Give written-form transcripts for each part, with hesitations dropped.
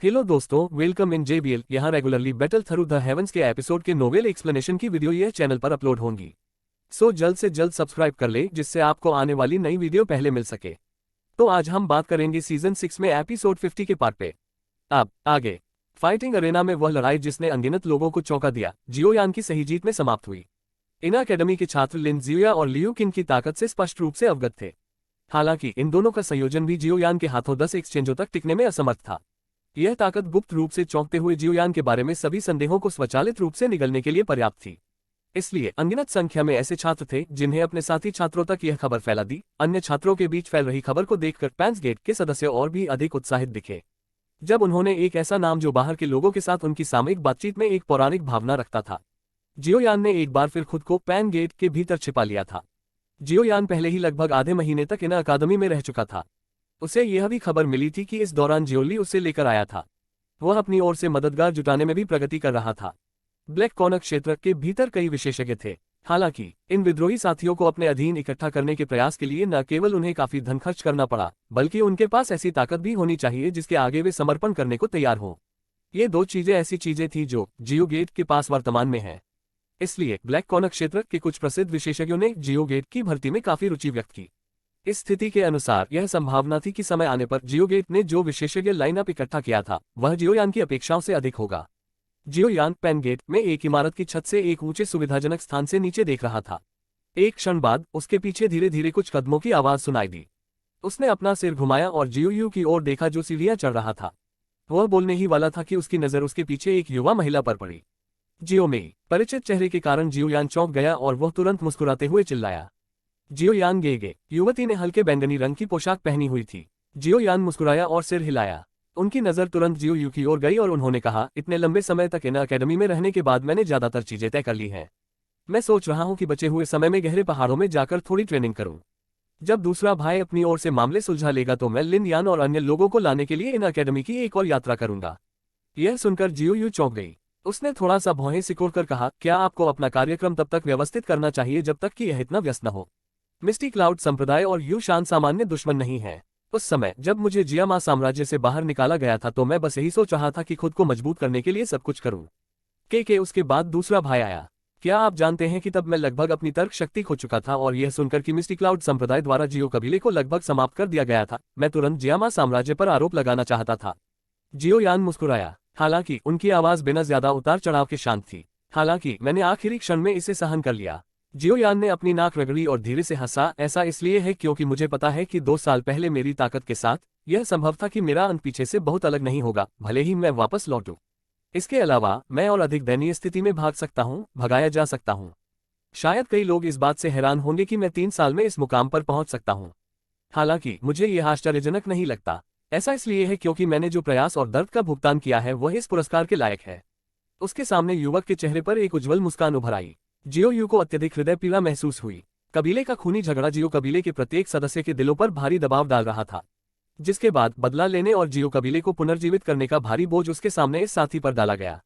Hello दोस्तों, welcome in JBL। यहाँ regularly battle through the heavens के एपिसोड के नोवेल एक्सप्लेनेशन की वीडियो यह चैनल पर अपलोड होंगी। सो जल्द से जल्द सब्सक्राइब कर ले जिससे आपको आने वाली नई वीडियो पहले मिल सके। तो आज हम बात करेंगे सीजन 6 में एपिसोड 50 के पार्ट पे। अब आगे फाइटिंग अरेना में वह लड़ाई जिसने अनगिनत लोगों को चौंका दिया, जियोयान की सही जीत में समाप्त हुई। इन अकेडमी के छात्र लिन जियोया और लियू किन की ताकत से स्पष्ट रूप से अवगत थे। हालांकि इन दोनों का संयोजन भी जियोयान के हाथों 10 एक्सचेंजों तक टिकने में असमर्थ था। यह ताकत गुप्त रूप से चौंकते हुए जियोयान के बारे में सभी संदेहों को स्वचालित रूप से निगलने के लिए पर्याप्त थी। इसलिए अनगिनत संख्या में ऐसे छात्र थे जिन्हें अपने साथी छात्रों तक यह खबर फैला दी। अन्य छात्रों के बीच फैल रही खबर को देखकर पैंस गेट के सदस्य और भी अधिक उत्साहित दिखे, जब उन्होंने एक ऐसा नाम जो बाहर के लोगों के साथ उनकी सामयिक बातचीत में एक पौराणिक भावना रखता था। जियोयान ने एक बार फिर खुद को पैन गेट के भीतर छिपा लिया था। जियोयान पहले ही लगभग आधे महीने तक इन अकादमी में रह चुका था। उसे यह भी खबर मिली थी कि इस दौरान जियोली उसे लेकर आया था। वह अपनी ओर से मददगार जुटाने में भी प्रगति कर रहा था। ब्लैक कॉर्नर क्षेत्र के भीतर कई विशेषज्ञ थे। हालांकि इन विद्रोही साथियों को अपने अधीन इकट्ठा करने के प्रयास के लिए न केवल उन्हें काफी धन खर्च करना पड़ा, बल्कि उनके पास ऐसी ताकत भी होनी चाहिए जिसके आगे वे समर्पण करने को तैयार हों। ये दो चीजें ऐसी चीजें थी जो जियो गेट के पास वर्तमान में है। इसलिए ब्लैक कॉर्नर क्षेत्र के कुछ प्रसिद्ध विशेषज्ञों ने जियो गेट की भर्ती में काफी रुचि व्यक्त की। इस स्थिति के अनुसार यह संभावना थी कि समय आने पर जियोगेट ने जो विशेषज्ञ लाइनअप इकट्ठा किया था वह जियोयान की अपेक्षाओं से अधिक होगा। जियोयान पैन गेट में एक इमारत की छत से एक ऊंचे सुविधाजनक स्थान से नीचे देख रहा था। एक क्षण बाद उसके पीछे धीरे धीरे कुछ कदमों की आवाज सुनाई दी। उसने अपना सिर घुमाया और जियोयू की ओर देखा जो सीढ़ियां चढ़ रहा था। वह बोलने ही वाला था कि उसकी नजर उसके पीछे एक युवा महिला पर पड़ी। जियो में परिचित चेहरे के कारण जियोयान चौंक गया और वह तुरंत मुस्कुराते हुए चिल्लाया, जियोयान गेगे। युवती ने हल्के बैंगनी रंग की पोशाक पहनी हुई थी। जियोयान मुस्कुराया और सिर हिलाया। उनकी नजर तुरंत जियोयू की ओर गई और उन्होंने कहा, इतने लंबे समय तक इन अकेडमी में रहने के बाद मैंने ज्यादातर चीजें तय कर ली हैं। मैं सोच रहा हूं कि बचे हुए समय में गहरे पहाड़ों में जाकर थोड़ी ट्रेनिंग करूं। जब दूसरा भाई अपनी ओर से मामले सुलझा लेगा तो मैं लिन यान और अन्य लोगों को लाने के लिए इन अकेडमी की एक और यात्रा करूंगा। यह सुनकर जियोयू चौंक गई। उसने थोड़ा सा भौहें सिकोड़कर कहा, क्या आपको अपना कार्यक्रम तब तक व्यवस्थित करना चाहिए जब तक कि यह इतना व्यस्त न हो। मिस्टी क्लाउड संप्रदाय और यू शान सामान्य दुश्मन नहीं है। उस समय जब मुझे जियामा साम्राज्य से बाहर निकाला गया था तो मैं बस यही सोच रहा था कि खुद को मजबूत करने के लिए सब कुछ करूं। के उसके बाद दूसरा भाई आया। क्या आप जानते हैं कि तब मैं लगभग अपनी तर्क शक्ति खो चुका था और यह सुनकर कि मिस्टी क्लाउड संप्रदाय द्वारा जियो कबीले को लगभग समाप्त कर दिया गया था, मैं तुरंत जियामा साम्राज्य पर आरोप लगाना चाहता था। जियोयान मुस्कुराया। हालांकि उनकी आवाज बिना ज्यादा उतार चढ़ाव के शांत थी। हालांकि मैंने आखिरी क्षण में इसे सहन कर लिया। जियोयान ने अपनी नाक रगड़ी और धीरे से हंसा। ऐसा इसलिए है क्योंकि मुझे पता है कि 2 साल पहले मेरी ताकत के साथ यह संभव था कि मेरा अंत पीछे से बहुत अलग नहीं होगा, भले ही मैं वापस लौटूं। इसके अलावा मैं और अधिक दयनीय स्थिति में भाग सकता हूं, भगाया जा सकता हूं। शायद कई लोग इस बात से हैरान होंगे कि मैं 3 साल में इस मुकाम पर पहुंच सकता हूं। हालांकि मुझे यह आश्चर्यजनक नहीं लगता। ऐसा इसलिए है क्योंकि मैंने जो प्रयास और दर्द का भुगतान किया है वह इस पुरस्कार के लायक है। उसके सामने युवक के चेहरे पर एक उज्ज्वल मुस्कान उभर आई। जियोयू को अत्यधिक हृदय पीड़ा महसूस हुई। कबीले का खूनी झगड़ा जियो कबीले के प्रत्येक सदस्य के दिलों पर भारी दबाव डाल रहा था, जिसके बाद बदला लेने और जियो कबीले को पुनर्जीवित करने का भारी बोझ उसके सामने इस साथी पर डाला गया।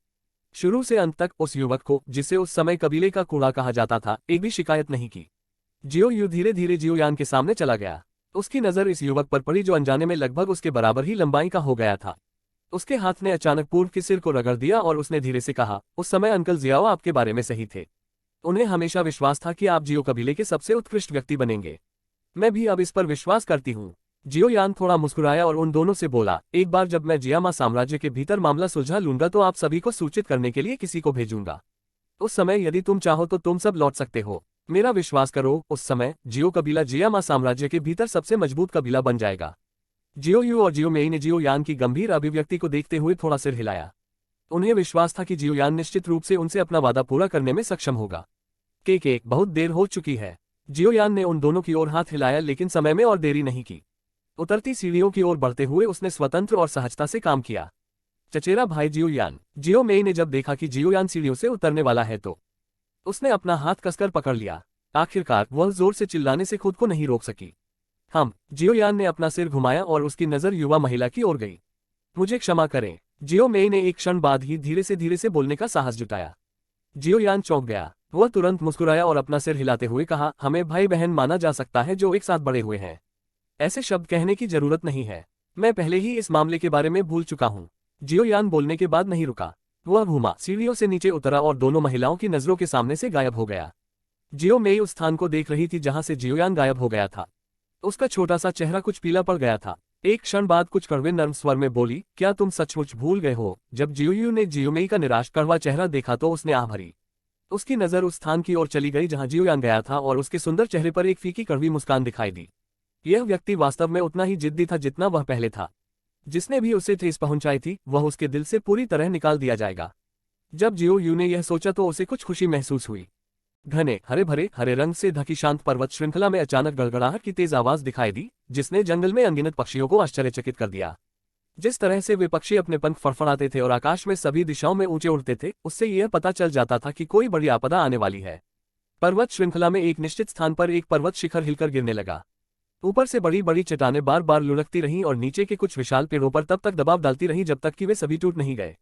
शुरू से अंत तक उस युवक को, जिसे उस समय कबीले का कूड़ा कहा जाता था, एक भी शिकायत नहीं की। जियोयू धीरे धीरे जियोयान के सामने चला गया। उसकी नजर इस युवक पर पड़ी जो अनजाने में लगभग उसके बराबर ही लंबाई का हो गया था। उसके हाथ ने अचानक पूर्व के सिर को रगड़ दिया और उसने धीरे से कहा, उस समय अंकल जियाओ आपके बारे में सही थे। उन्हें हमेशा विश्वास था कि आप जियो कबीले के सबसे उत्कृष्ट व्यक्ति बनेंगे। मैं भी अब इस पर विश्वास करती हूँ। जियोयान थोड़ा मुस्कुराया और उन दोनों से बोला, एक बार जब मैं जियामा साम्राज्य के भीतर मामला सुलझा लूंगा तो आप सभी को सूचित करने के लिए किसी को भेजूंगा। उस समय यदि तुम चाहो तो तुम सब लौट सकते हो। मेरा विश्वास करो, उस समय जियो कबीला जियामा साम्राज्य के भीतर सबसे मजबूत कबीला बन जाएगा। जियोयू और जियोमेई ने जियोयान की गंभीर अभिव्यक्ति को देखते हुए थोड़ा सिर हिलाया। उन्हें विश्वास था कि जियोयान निश्चित रूप से उनसे अपना वादा पूरा करने में सक्षम होगा। के बहुत देर हो चुकी है। जियोयान ने उन दोनों की ओर हाथ हिलाया, लेकिन समय में और देरी नहीं की। उतरती सीढ़ियों की ओर बढ़ते हुए उसने स्वतंत्र और सहजता से काम किया। चचेरा भाई जियोयान। जियोमेई ने जब देखा कि जियोयान सीढ़ियों से उतरने वाला है तो उसने अपना हाथ कसकर पकड़ लिया। आखिरकार वह जोर से चिल्लाने से खुद को नहीं रोक सकी। जियोयान ने अपना सिर घुमाया और उसकी नजर युवा महिला की ओर गई। मुझे क्षमा करें। जियोमेई ने एक क्षण बाद ही धीरे से बोलने का साहस जुटाया। जियोयान चौंक गया। वह तुरंत मुस्कुराया और अपना सिर हिलाते हुए कहा, हमें भाई बहन माना जा सकता है जो एक साथ बड़े हुए हैं। ऐसे शब्द कहने की जरूरत नहीं है। मैं पहले ही इस मामले के बारे में भूल चुका हूँ। जियो यान बोलने के बाद नहीं रुका। वह घूमा, सीढ़ियों से नीचे उतरा और दोनों महिलाओं की नजरों के सामने से गायब हो गया। जियो मेई उस स्थान को देख रही थी जहां से जियोयान गायब हो गया था। उसका छोटा सा चेहरा कुछ पीला पड़ गया था। एक क्षण बाद कुछ कड़वे नर्म स्वर में बोली, क्या तुम सचमुच भूल गए हो? जब जियोयू ने जियोमेई का निराश कड़वा चेहरा देखा तो उसने आह भरी। उसकी नजर उस स्थान की ओर चली गई जहां जियोयान गया था और उसके सुंदर चेहरे पर एक फीकी कड़वी मुस्कान दिखाई दी। यह व्यक्ति वास्तव में उतना ही जिद्दी था जितना वह पहले था। जिसने भी उसे ठेस पहुंचाई थी वह उसके दिल से पूरी तरह निकाल दिया जाएगा। जब जियोयू ने यह सोचा तो उसे कुछ खुशी महसूस हुई। घने हरे भरे हरे रंग से ढकी शांत पर्वत श्रृंखला में अचानक गड़गड़ाहट की तेज आवाज दिखाई दी, जिसने जंगल में अनगिनत पक्षियों को आश्चर्यचकित कर दिया। जिस तरह से वे पक्षी अपने पंख फड़फड़ाते थे और आकाश में सभी दिशाओं में ऊंचे उड़ते थे, उससे यह पता चल जाता था कि कोई बड़ी आपदा आने वाली है। पर्वत श्रृंखला में एक निश्चित स्थान पर एक पर्वत शिखर हिलकर गिरने लगा। ऊपर से बड़ी बड़ी चट्टानें बार बार लुढ़कती रहीं और नीचे के कुछ विशाल पेड़ों पर तब तक दबाव डालती रहीं जब तक कि वे सभी टूट नहीं गए।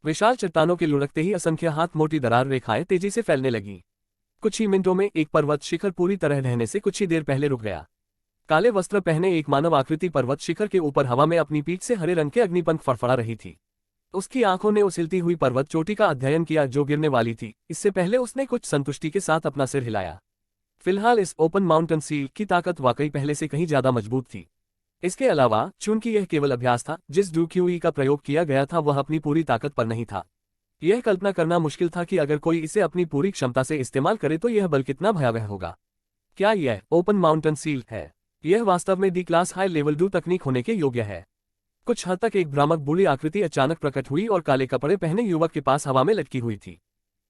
विशाल चट्टानों के लुढ़कते ही असंख्य हाथ मोटी दरार रेखाएं तेजी से फैलने लगीं। कुछ ही मिनटों में एक पर्वत शिखर पूरी तरह ढहने से कुछ ही देर पहले रुक गया। काले वस्त्र पहने एक मानव आकृति पर्वत शिखर के ऊपर हवा में अपनी पीठ से हरे रंग के अग्निपंख फड़फड़ा रही थी। उसकी आंखों ने उस हिलती हुई पर्वत चोटी का अध्ययन किया जो गिरने वाली थी। इससे पहले उसने कुछ संतुष्टि के साथ अपना सिर हिलाया। फिलहाल इस ओपन माउंटेन सील की ताकत वाकई पहले से कहीं ज्यादा मजबूत थी। इसके अलावा चूंकि यह केवल अभ्यास था, जिस डूक्यूई का प्रयोग किया गया था वह अपनी पूरी ताकत पर नहीं था। यह कल्पना करना मुश्किल था कि अगर कोई इसे अपनी पूरी क्षमता से इस्तेमाल करे तो यह बल कितना भयावह होगा। क्या यह ओपन माउंटेन सील है? यह वास्तव में D class high level do तकनीक होने के योग्य है। कुछ हद तक एक भ्रामक बूढ़ी आकृति अचानक प्रकट हुई और काले कपड़े पहने युवक के पास हवा में लटकी हुई थी।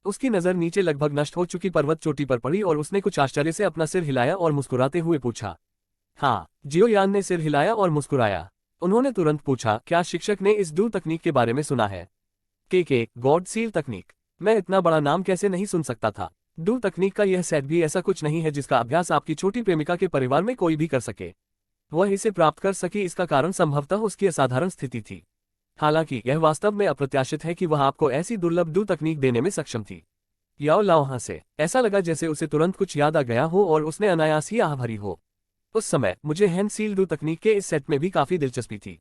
उसकी नजर नीचे लगभग नष्ट हो चुकी पर्वत चोटी पर पड़ी और उसने कुछ आश्चर्य से अपना सिर हिलाया और मुस्कुराते हुए पूछा। हाँ, जियोयान ने सिर हिलाया और मुस्कुराया। उन्होंने तुरंत पूछा, क्या शिक्षक ने इस डू तकनीक के बारे में सुना है? के गॉड सील तकनीक। मैं इतना बड़ा नाम कैसे नहीं सुन सकता था। डू तकनीक का यह सेट भी ऐसा कुछ नहीं है जिसका अभ्यास आपकी छोटी प्रेमिका के परिवार में कोई भी कर सके। वह इसे प्राप्त कर सकी इसका कारण संभवतः उसकी असाधारण स्थिति थी। हालांकि यह वास्तव में अप्रत्याशित है कि वह आपको ऐसी दुर्लभ डू तकनीक देने में सक्षम थी। याओ लाओ हाँ से ऐसा लगा जैसे उसे तुरंत कुछ याद आ गया हो और उसने अनायास ही आह भरी हो। उस समय मुझे हैंड सील डू तकनीक के इस सेट में भी काफी दिलचस्पी थी।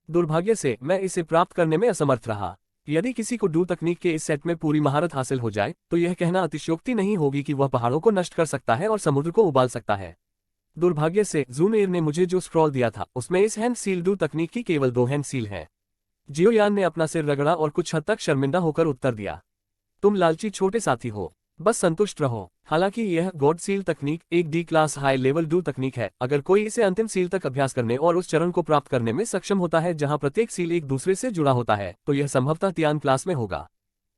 दुर्भाग्य से मैं इसे प्राप्त करने में असमर्थ रहा। यदि किसी को डू तकनीक के इस सेट में पूरी महारत हासिल हो जाए तो यह कहना अतिशयोक्ति नहीं होगी कि वह पहाड़ों को नष्ट कर सकता है और समुद्र को उबाल सकता है। दुर्भाग्य से जूनेर ने मुझे जो स्क्रॉल दिया था उसमें इस हैंड सील डू तकनीक की केवल 2 हैंड सील हैं। जियोयान ने अपना सिर रगड़ा और कुछ हद तक शर्मिंदा होकर उत्तर दिया, तुम लालची छोटे साथी हो, बस संतुष्ट रहो। हालांकि यह गॉड सील तकनीक एक D class high level do तकनीक है। अगर कोई इसे अंतिम सील तक अभ्यास करने और उस चरण को प्राप्त करने में सक्षम होता है जहां प्रत्येक सील एक दूसरे से जुड़ा होता है तो यह संभवतः तियान क्लास में होगा।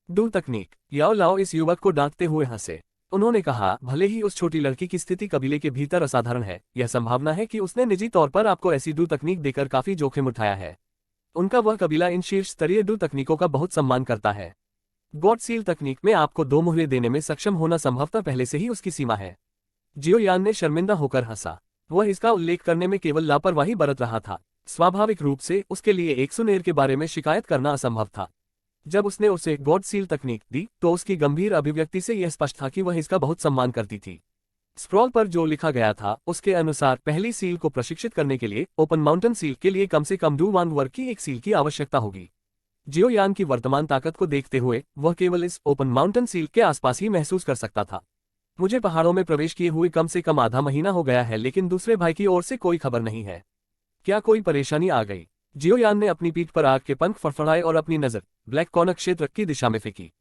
डू तकनीक। याओ लाओ इस युवक को डांटते हुए हंसे। उन्होंने कहा, भले ही उस छोटी लड़की की स्थिति कबीले के भीतर असाधारण है, यह संभावना है कि उसने निजी तौर पर आपको ऐसी डू तकनीक देकर काफी जोखिम उठाया है। उनका वह कबीला इन शीर्ष स्तरीय डू तकनीकों का बहुत सम्मान करता है। गॉड सील तकनीक में आपको 2 मुहरे देने में सक्षम होना संभवतः पहले से ही उसकी सीमा है। जियोयान ने शर्मिंदा होकर हंसा। वह इसका उल्लेख करने में केवल लापरवाही बरत रहा था। स्वाभाविक रूप से उसके लिए एक सुनेर के बारे में शिकायत करना असंभव था। जब उसने उसे गॉड सील तकनीक दी तो उसकी गंभीर अभिव्यक्ति से यह स्पष्ट था कि वह इसका बहुत सम्मान करती थी। स्क्रॉल पर जो लिखा गया था उसके अनुसार पहली सील को प्रशिक्षित करने के लिए ओपन माउंटेन सील के लिए कम से कम डू वांग वर्ग की एक सील की आवश्यकता होगी। जियोयान की वर्तमान ताकत को देखते हुए वह केवल इस ओपन माउंटेन सील के आसपास ही महसूस कर सकता था। मुझे पहाड़ों में प्रवेश किए हुए कम से कम आधा महीना हो गया है, लेकिन दूसरे भाई की ओर से कोई खबर नहीं है। क्या कोई परेशानी आ गई? जियोयान ने अपनी पीठ पर आग के पंख फड़फड़ाए और अपनी नजर ब्लैक कॉर्नर क्षेत्र की दिशा में फेंकी।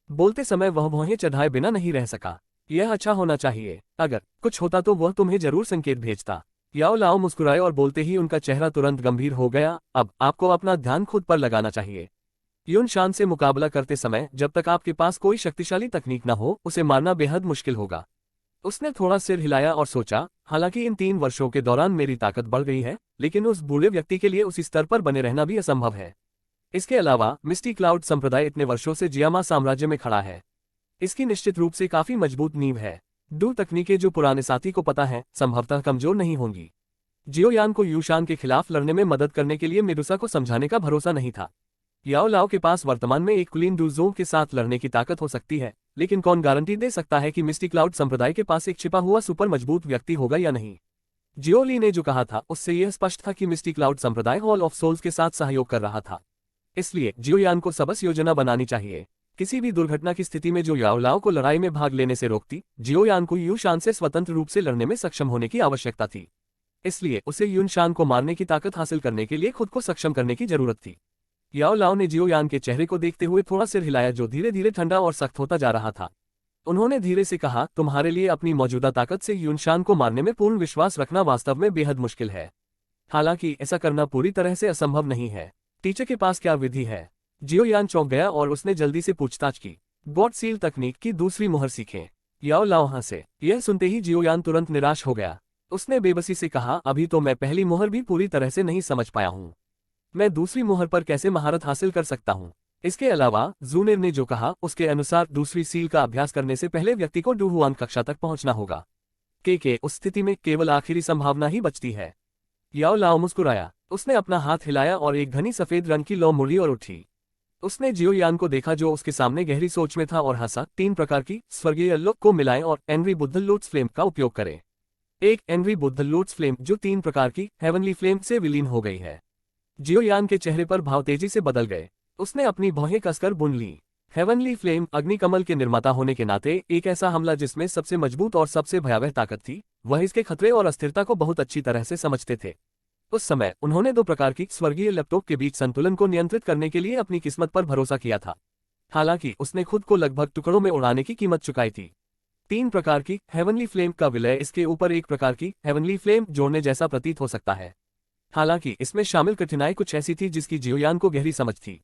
बोलते समय वह भौहें चढ़ाए बिना नहीं रह सका। यह अच्छा होना चाहिए। अगर कुछ होता तो वह तुम्हें जरूर संकेत भेजता। याओ लाओ मुस्कुराए और बोलते ही उनका चेहरा तुरंत गंभीर हो गया। अब आपको अपना ध्यान खुद पर लगाना चाहिए। युन शान से मुकाबला करते समय जब तक आपके पास कोई शक्तिशाली तकनीक न हो उसे मारना बेहद मुश्किल होगा। उसने थोड़ा सिर हिलाया और सोचा, हालांकि इन 3 वर्षों के दौरान मेरी ताकत बढ़ गई है, लेकिन उस बूढ़े व्यक्ति के लिए उसी स्तर पर बने रहना भी असंभव है। इसके अलावा मिस्टी क्लाउड संप्रदाय इतने वर्षों से जियामा साम्राज्य में खड़ा है। इसकी निश्चित रूप से काफी मजबूत नींव है। डू तकनीकें जो पुराने साथी को पता है संभवतः कमजोर नहीं होंगी। जियोयान को यूशान के खिलाफ लड़ने में मदद करने के लिए मेडुसा को समझाने का भरोसा नहीं था। याओ लाओ के पास वर्तमान में एक क्लीन डूजों के साथ लड़ने की ताकत हो सकती है, लेकिन कौन गारंटी दे सकता है कि मिस्टी क्लाउड संप्रदाय के पास एक छिपा हुआ सुपर मजबूत व्यक्ति होगा या नहीं। जियोली ने जो कहा था उससे यह स्पष्ट था कि मिस्टी क्लाउड संप्रदाय हॉल ऑफ सोल्स के साथ सहयोग कर रहा था। इसलिए जियोयान को सबस योजना बनानी चाहिए। किसी भी दुर्घटना की स्थिति में जो याओ लाओ को लड़ाई में भाग लेने से रोकती, जियोयान को यूशान से स्वतंत्र रूप से लड़ने में सक्षम होने की आवश्यकता थी। इसलिए उसे यूनशान को मारने की ताकत हासिल करने के लिए खुद को सक्षम करने की जरूरत थी। याओ लाओ ने जियोयान के चेहरे को देखते हुए थोड़ा सिर हिलाया, जो धीरे धीरे ठंडा और सख्त होता जा रहा था। उन्होंने धीरे से कहा, तुम्हारे लिए अपनी मौजूदा ताकत से यूनशान को मारने में पूर्ण विश्वास रखना वास्तव में बेहद मुश्किल है। हालांकि ऐसा करना पूरी तरह से असंभव नहीं है। टीचर के पास क्या विधि है? जियोयान चौंक गया और उसने जल्दी से पूछताछ की। बॉट सील तकनीक की दूसरी मुहर सीखें। याओ लाओ हंसे। यह सुनते ही जियोयान तुरंत निराश हो गया। उसने बेबसी से कहा, अभी तो मैं पहली मुहर भी पूरी तरह से नहीं समझ पाया हूँ। मैं दूसरी मुहर पर कैसे महारत हासिल कर सकता हूँ? इसके अलावा जूनियर ने जो कहा उसके अनुसार दूसरी सील का अभ्यास करने से पहले व्यक्ति को डुहुआन कक्षा तक पहुंचना होगा। के उस स्थिति में केवल आखिरी संभावना ही बचती है। याओ लाओ मुस्कुराया। उसने अपना हाथ हिलाया और एक घनी सफेद रंग की लौ मुड़ी और उठी। उसने जियोयान को देखा जो उसके सामने गहरी सोच में था और हंसा। 3 प्रकार की स्वर्गीय लोक को मिलाएं और एनरी बुद्धल लोट्स फ्लेम का उपयोग करें। एक एनरी बुद्धल लोट्स फ्लेम जो 3 प्रकार की हेवनली फ्लेम से विलीन हो गई है। जियोयान के चेहरे पर भाव तेजी से बदल गए। उसने अपनी भौहें कसकर बुन ली। हेवनली फ्लेम अग्निकमल के निर्माता होने के नाते एक ऐसा हमला जिसमें सबसे मजबूत और सबसे भयावह ताकत थी, वह इसके खतरे और अस्थिरता को बहुत अच्छी तरह से समझते थे। उस समय उन्होंने 2 प्रकार की स्वर्गीय लैपटॉप के बीच संतुलन को नियंत्रित करने के लिए अपनी किस्मत पर भरोसा किया था। हालांकि उसने खुद को लगभग टुकड़ों में उड़ाने की कीमत चुकाई थी। 3 प्रकार की हेवनली फ्लेम का विलय इसके ऊपर एक प्रकार की हेवनली फ्लेम जोड़ने जैसा प्रतीत हो सकता है। हालांकि इसमें शामिल कठिनाई कुछ ऐसी थी जिसकी जियोयान को गहरी समझ थी।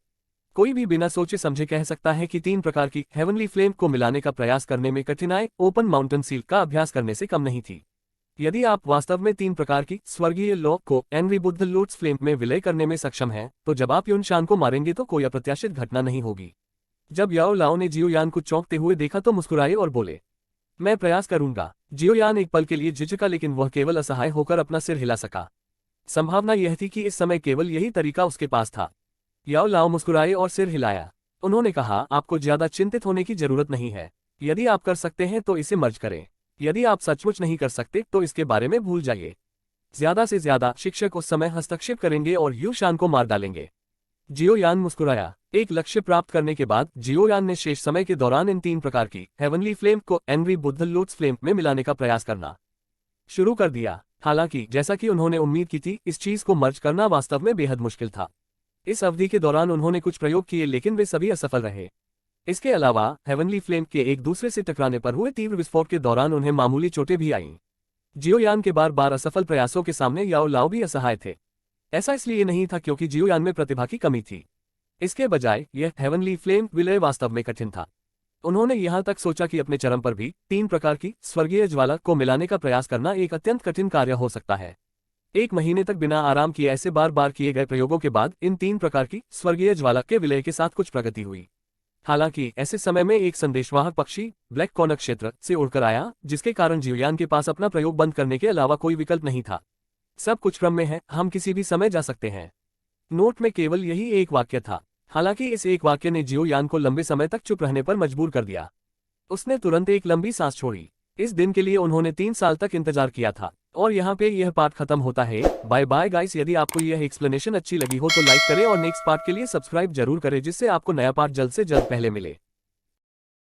कोई भी बिना सोचे समझे कह सकता है कि 3 प्रकार की हेवनली फ्लेम को मिलाने का प्रयास करने में कठिनाई ओपन माउंटेन सील का अभ्यास करने से कम नहीं थी। यदि आप वास्तव में 3 प्रकार की स्वर्गीय लॉ को एनरी बुद्धल लोट्स फ्लेम में विलय करने में सक्षम हैं, तो जब आप यूनशान को मारेंगे तो कोई अप्रत्याशित घटना नहीं होगी। जब याओ लाओ ने जियोयान को चौंकते हुए देखा तो मुस्कुराए और बोले, मैं प्रयास करूंगा। जियोयान एक पल के लिए झिझका, लेकिन वह केवल असहाय होकर अपना सिर हिला सका। संभावना यह थी कि इस समय केवल यही तरीका उसके पास था। याओ लाओ मुस्कुराए और सिर हिलाया। उन्होंने कहा, आपको ज्यादा चिंतित होने की जरूरत नहीं है। यदि आप कर सकते हैं तो इसे मर्ज करें। यदि आप सचमुच नहीं कर सकते तो इसके बारे में भूल जाइए। ज्यादा से ज्यादा शिक्षक उस समय हस्तक्षेप करेंगे और यूशान को मार डालेंगे। जियोयान मुस्कुराया। एक लक्ष्य प्राप्त करने के बाद जियोयान ने शेष समय के दौरान इन 3 प्रकार की हेवनली फ्लेम को एनरी बुद्धल लोट्स फ्लेम में मिलाने का प्रयास करना शुरू कर दिया। हालांकि जैसा कि उन्होंने उम्मीद की थी, इस चीज को मर्ज करना वास्तव में बेहद मुश्किल था। इस अवधि के दौरान उन्होंने कुछ प्रयोग किए, लेकिन वे सभी असफल रहे। इसके अलावा हेवनली फ्लेम के एक दूसरे से टकराने पर हुए तीव्र विस्फोट के दौरान उन्हें मामूली चोटें भी आईं। जियोयान के बार बार असफल प्रयासों के सामने याओ लाओ भी असहाय थे। ऐसा इसलिए नहीं था क्योंकि जियोयान में प्रतिभा की कमी थी। इसके बजाय यह हेवनली फ्लेम विलय वास्तव में कठिन था। उन्होंने यहां तक सोचा कि अपने चरम पर भी 3 प्रकार की स्वर्गीय ज्वाला को मिलाने का प्रयास करना एक अत्यंत कठिन कार्य हो सकता है। 1 महीने तक बिना आराम किए ऐसे बार बार किए गए प्रयोगों के बाद इन 3 प्रकार की स्वर्गीय ज्वाला के विलय के साथ कुछ प्रगति हुई। हालांकि ऐसे समय में एक संदेशवाहक पक्षी ब्लैक कॉर्नर क्षेत्र से उड़कर आया, जिसके कारण जियोयान के पास अपना प्रयोग बंद करने के अलावा कोई विकल्प नहीं था। सब कुछ क्रम में है, हम किसी भी समय जा सकते हैं। नोट में केवल यही एक वाक्य था। हालांकि इस एक वाक्य ने जियोयान को लंबे समय तक चुप रहने पर मजबूर कर दिया। उसने तुरंत एक लंबी सांस छोड़ी। इस दिन के लिए उन्होंने 3 साल तक इंतजार किया था। और यहाँ पे यह पार्ट खत्म होता है। Bye bye guys. यदि आपको यह एक्सप्लेनेशन अच्छी लगी हो तो लाइक करें और नेक्स्ट पार्ट के लिए सब्सक्राइब जरूर करें, जिससे आपको नया पार्ट जल्द से जल्द पहले मिले।